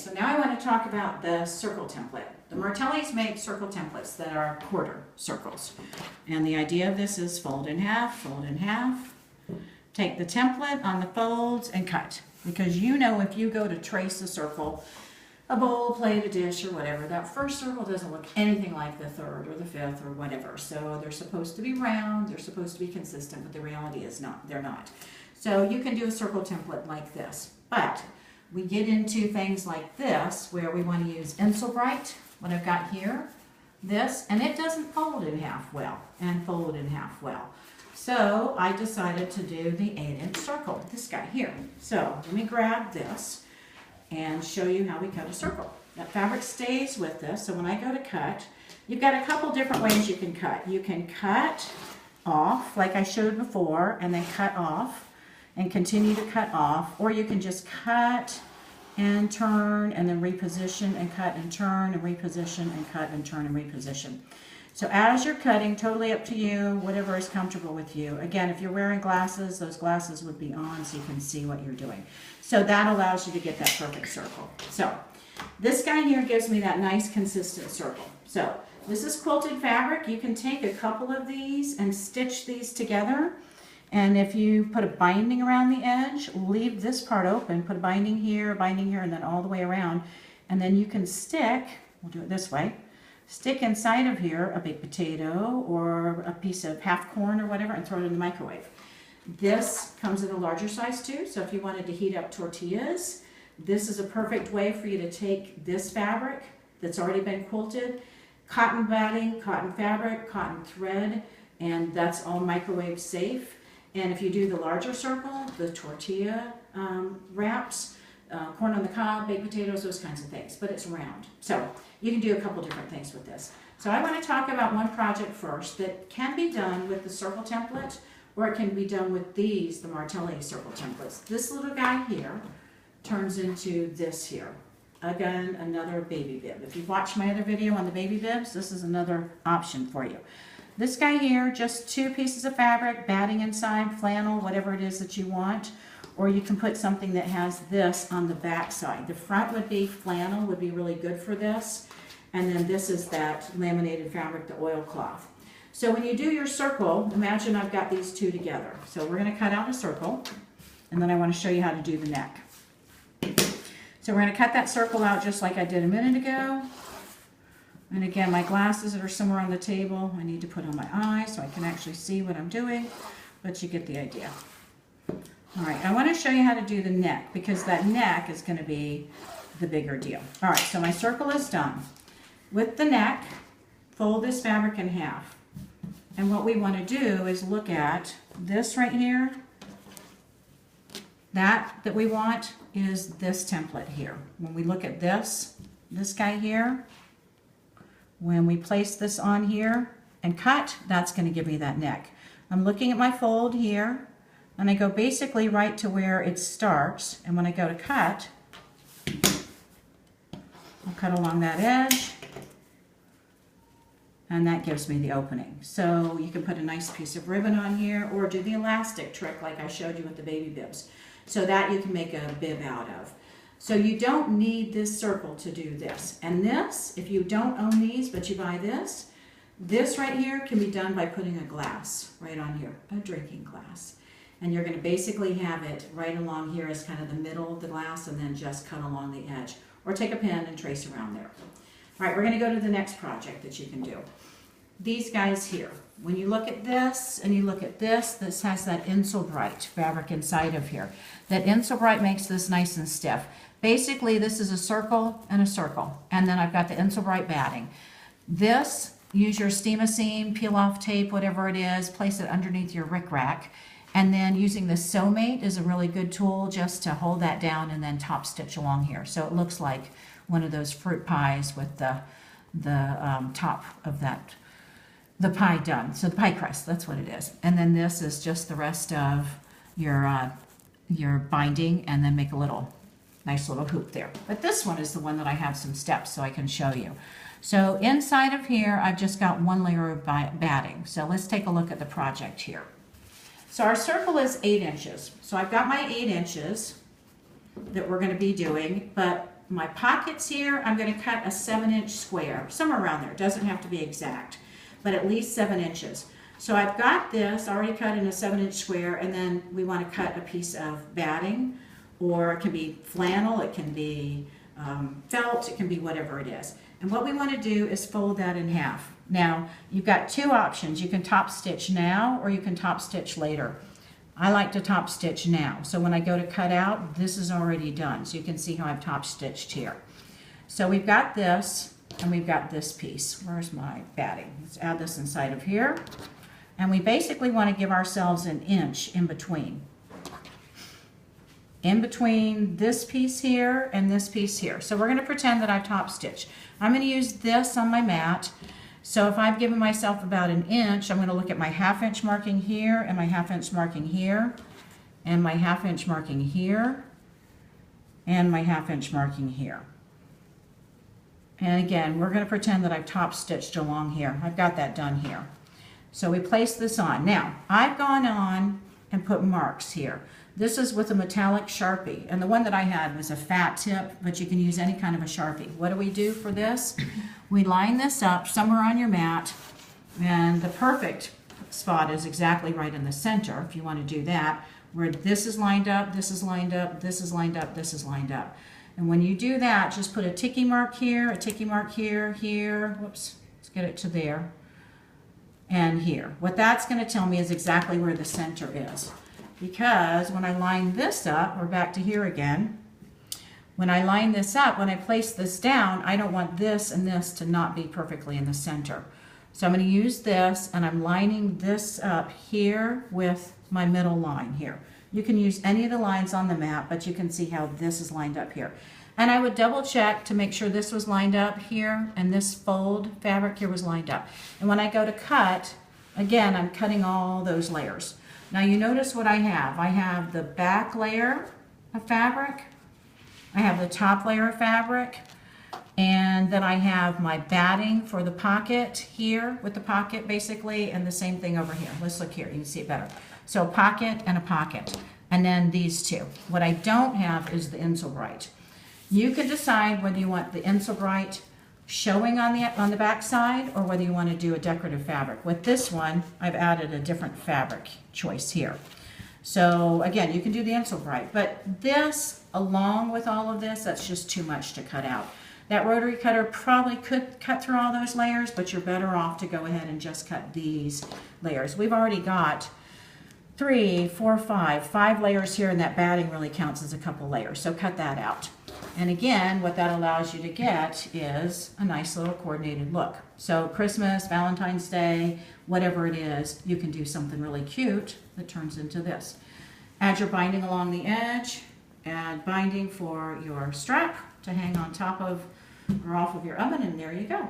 so now I want to talk about the circle template. The Martellis make circle templates that are quarter circles. And the idea of this is fold in half, take the template on the folds and cut. Because you know if you go to trace a circle, a bowl, plate, a dish, or whatever, that first circle doesn't look anything like the third or the fifth or whatever. So they're supposed to be round, they're supposed to be consistent, but the reality is not, they're not. So you can do a circle template like this. But we get into things like this where we want to use Insulbright, what I've got here, this, and it doesn't fold in half well and fold in half well. So I decided to do the 8-inch circle, this guy here. So let me grab this and show you how we cut a circle. That fabric stays with this, so when I go to cut, you've got a couple different ways you can cut. You can cut off, like I showed before, and then cut off, and continue to cut off, or you can just cut and turn, and then reposition, and cut and turn, and reposition, and cut and turn, and reposition. So as you're cutting, totally up to you, whatever is comfortable with you. Again, if you're wearing glasses, those glasses would be on so you can see what you're doing. So that allows you to get that perfect circle. So this guy here gives me that nice consistent circle. So this is quilted fabric. You can take a couple of these and stitch these together. And if you put a binding around the edge, leave this part open, put a binding here, and then all the way around. And then you can stick, we'll do it this way, stick inside of here a baked potato or a piece of half corn or whatever and throw it in the microwave. This comes in a larger size too, so if you wanted to heat up tortillas, this is a perfect way for you to take this fabric that's already been quilted, cotton batting, cotton fabric, cotton thread, and that's all microwave safe. And if you do the larger circle, the tortilla wraps, corn on the cob, baked potatoes, those kinds of things, but it's round. So you can do a couple different things with this. So I want to talk about one project first that can be done with the circle template, or it can be done with these, the Martelli circle templates. This little guy here turns into this here. Again, another baby bib. If you've watched my other video on the baby bibs, this is another option for you. This guy here, just 2 pieces of fabric, batting inside, flannel, whatever it is that you want. Or you can put something that has this on the back side. The front would be flannel, would be really good for this. And then this is that laminated fabric, the oilcloth. So when you do your circle, imagine I've got these two together. So we're going to cut out a circle, and then I want to show you how to do the neck. So we're going to cut that circle out just like I did a minute ago. And again, my glasses that are somewhere on the table, I need to put on my eyes so I can actually see what I'm doing, but you get the idea. All right, I want to show you how to do the neck because that neck is going to be the bigger deal. All right, so my circle is done. With the neck, fold this fabric in half. And what we want to do is look at this right here. That we want is this template here. When we look at this guy here, when we place this on here and cut, that's going to give me that neck. I'm looking at my fold here, and I go basically right to where it starts. And when I go to cut, I'll cut along that edge. And that gives me the opening. So you can put a nice piece of ribbon on here or do the elastic trick like I showed you with the baby bibs. So that you can make a bib out of. So you don't need this circle to do this. And this, if you don't own these but you buy this right here can be done by putting a glass right on here, a drinking glass. And you're going to basically have it right along here as kind of the middle of the glass and then just cut along the edge. Or take a pen and trace around there. All right, we're going to go to the next project that you can do. These guys here. When you look at this and you look at this has that Insulbright fabric inside of here. That Insulbright makes this nice and stiff. Basically, this is a circle and a circle. And then I've got the Insulbright batting. This, use your steam-a-seam, peel-off tape, whatever it is, place it underneath your rickrack. And then using the Sew-Mate is a really good tool just to hold that down and then top stitch along here. So it looks like one of those fruit pies with the top of that, the pie done. So the pie crust, that's what it is. And then this is just the rest of your binding, and then make a little nice little hoop there. But this one is the one that I have some steps so I can show you. So inside of here, I've just got one layer of batting. So let's take a look at the project here. So our circle is 8 inches. So I've got my 8 inches that we're going to be doing, but my pockets here, I'm going to cut a 7-inch square, somewhere around there. It doesn't have to be exact, but at least 7 inches. So I've got this already cut in a 7-inch square, and then we want to cut a piece of batting, or it can be flannel, it can be felt, it can be whatever it is. And what we want to do is fold that in half. Now, you've got two options. You can top stitch now, or you can top stitch later. I like to top stitch now. So when I go to cut out, this is already done. So you can see how I've top stitched here. So we've got this, and we've got this piece. Where's my batting? Let's add this inside of here. And we basically want to give ourselves an inch in between. In between this piece here and this piece here. So we're going to pretend that I've top stitched. I'm going to use this on my mat. So if I've given myself about an inch, I'm going to look at my 1/2 inch marking here, and my 1/2 inch marking here, and my 1/2 inch marking here, and my 1/2 inch marking here. And again, we're going to pretend that I've top stitched along here. I've got that done here. So we place this on. Now, I've gone on and put marks here. This is with a metallic Sharpie, and the one that I had was a fat tip, but you can use any kind of a Sharpie. What do we do for this? We line this up somewhere on your mat, and the perfect spot is exactly right in the center, if you want to do that, where this is lined up, this is lined up, this is lined up, this is lined up. And when you do that, just put a ticky mark here, a ticky mark here, here, whoops, let's get it to there, and here. What that's going to tell me is exactly where the center is. Because when I line this up, we're back to here again. When I line this up, when I place this down, I don't want this and this to not be perfectly in the center. So I'm going to use this, and I'm lining this up here with my middle line here. You can use any of the lines on the map, but you can see how this is lined up here. And I would double check to make sure this was lined up here, and this fold fabric here was lined up. And when I go to cut, again, I'm cutting all those layers. Now you notice what I have. I have the back layer of fabric, I have the top layer of fabric, and then I have my batting for the pocket here with the pocket basically, and the same thing over here. Let's look here, you can see it better. So a pocket and a pocket, and then these two. What I don't have is the Insulbright. You can decide whether you want the Insulbright showing on the back side, or whether you want to do a decorative fabric. With this one, I've added a different fabric choice here. So again, you can do the Insulbright, but this, along with all of this, that's just too much to cut out. That rotary cutter probably could cut through all those layers, but you're better off to go ahead and just cut these layers. We've already got 3, 4, 5 layers here, and that batting really counts as a couple layers, so cut that out. And again, what that allows you to get is a nice little coordinated look. So Christmas, Valentine's Day, whatever it is, you can do something really cute that turns into this. Add your binding along the edge, add binding for your strap to hang on top of or off of your oven, and there you go.